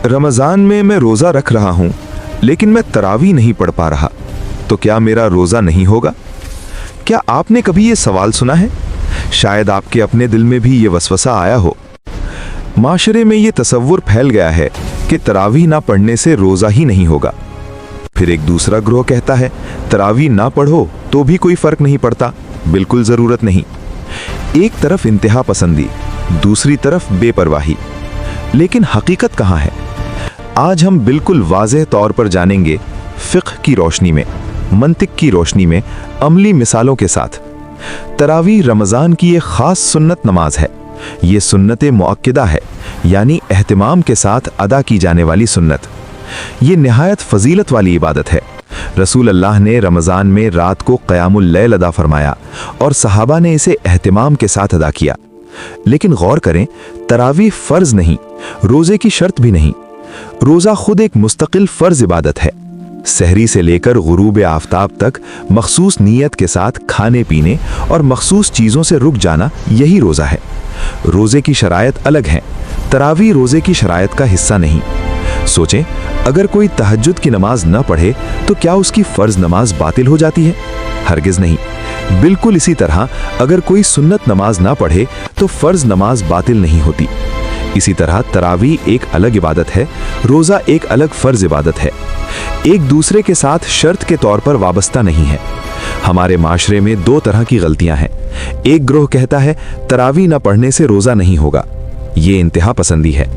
रमज़ान में मैं रोज़ा रख रहा हूँ, लेकिन मैं तरावी नहीं पढ़ पा रहा, तो क्या मेरा रोज़ा नहीं होगा? क्या आपने कभी ये सवाल सुना है? शायद आपके अपने दिल में भी ये वसवसा आया हो। माशरे में ये तसव्वुर फैल गया है कि तरावी ना पढ़ने से रोज़ा ही नहीं होगा। फिर एक दूसरा ग्रोह कहता है तरावी ना पढ़ो तो भी कोई फ़र्क नहीं पड़ता, बिल्कुल ज़रूरत नहीं। एक तरफ इंतहा पसंदी, दूसरी तरफ बेपरवाही। लेकिन हकीकत कहाँ है? आज हम बिल्कुल वाज़ेह तौर पर जानेंगे, फ़िक़्ह की रोशनी में, मंतिक की रोशनी में, अमली मिसालों के साथ। तरावी रमज़ान की एक ख़ास सुन्नत नमाज है। ये सुन्नत मुअक्किदा है, यानी एहतिमाम के साथ अदा की जाने वाली सुन्नत। ये निहायत फजीलत वाली इबादत है। रसूल अल्लाह ने रमज़ान में रात को क़यामुल लैल अदा फरमाया और सहाबा ने इसे एहतिमाम के साथ अदा किया। लेकिन गौर करें, तरावी फ़र्ज़ नहीं, रोज़े की शर्त भी नहीं। रोज़ा खुद एक मुस्तकिल फ़र्ज़ इबादत है। सहरी से लेकर गुरूब आफ़ताब तक मखसूस नीयत के साथ खाने पीने और मखसूस चीज़ों से रुक जाना, यही रोज़ा है। रोज़े की शरायत अलग हैं, तरावी रोज़े की शरायत का हिस्सा नहीं। सोचें, अगर कोई तहज्जुद की नमाज न पढ़े तो क्या उसकी फ़र्ज़ नमाज बातिल हो जाती है? हरगिज़ नहीं। बिल्कुल इसी तरह अगर कोई सुन्नत नमाज ना पढ़े तो फ़र्ज़ नमाज बातिल नहीं होती। इसी तरह तरावी एक अलग इबादत है, रोज़ा एक अलग फ़र्ज़ इबादत है। एक दूसरे के साथ शर्त के तौर पर वाबस्ता नहीं है। हमारे माशरे में दो तरह की गलतियां हैं। एक ग्रोह कहता है तरावी न पढ़ने से रोज़ा नहीं होगा, ये इंतहा पसंदी है।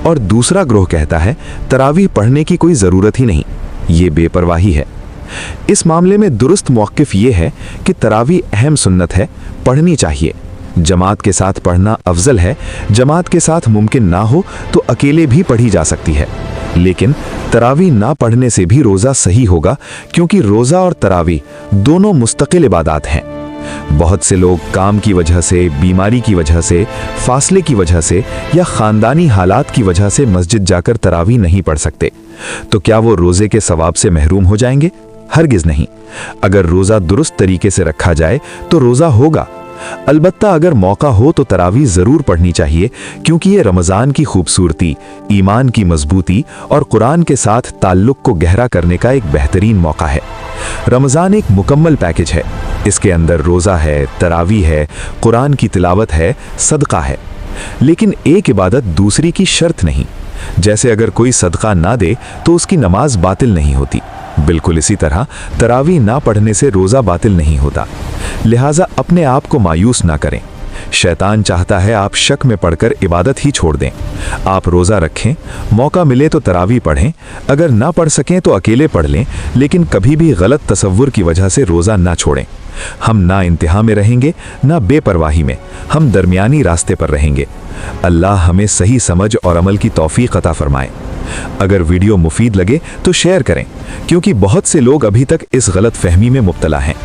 और दूसरा ग्रोह कहता है तरावी पढ़ने की कोई ज़रूरत ही नहीं, ये बेपरवाही है। इस मामले में दुरुस्त मौक़िफ़ ये है कि तरावी अहम सुन्नत है, पढ़नी चाहिए। जमात के साथ पढ़ना अफजल है। जमात के साथ मुमकिन ना हो तो अकेले भी पढ़ी जा सकती है। लेकिन तरावी ना पढ़ने से भी रोज़ा सही होगा, क्योंकि रोज़ा और तरावी दोनों मुस्तकिल इबादत हैं। बहुत से लोग काम की वजह से, बीमारी की वजह से, फासले की वजह से या ख़ानदानी हालात की वजह से मस्जिद जाकर तरावी नहीं पढ़ सकते, तो क्या वो रोज़े के सवाब से महरूम हो जाएंगे? हरगिज़ नहीं। अगर रोज़ा दुरुस्त तरीके से रखा जाए तो रोज़ा होगा। अलबत्ता अगर मौका हो तो तरावी ज़रूर पढ़नी चाहिए, क्योंकि ये रमज़ान की खूबसूरती, ईमान की मजबूती और कुरान के साथ ताल्लुक़ को गहरा करने का एक बेहतरीन मौका है। रमज़ान एक मुकम्मल पैकेज है। इसके अंदर रोज़ा है, तरावी है, कुरान की तिलावत है, सदका है। लेकिन एक इबादत दूसरी की शर्त नहीं। जैसे अगर कोई सदका ना दे तो उसकी नमाज बातिल नहीं होती, बिल्कुल इसी तरह तरावी ना पढ़ने से रोज़ा बातिल नहीं होता। लिहाजा अपने आप को मायूस ना करें। शैतान चाहता है आप शक में पढ़कर इबादत ही छोड़ दें। आप रोज़ा रखें, मौका मिले तो तरावी पढ़ें, अगर ना पढ़ सकें तो अकेले पढ़ लें, लेकिन कभी भी गलत तसव्वुर की वजह से रोज़ा ना छोड़ें। हम ना इंतहा में रहेंगे, ना बेपरवाही में, हम दरमियानी रास्ते पर रहेंगे। अल्लाह हमें सही समझ और अमल की तौफीक अता फरमाए। अगर वीडियो मुफीद लगे तो शेयर करें, क्योंकि बहुत से लोग अभी तक इस गलत फहमी में मुब्तला हैं।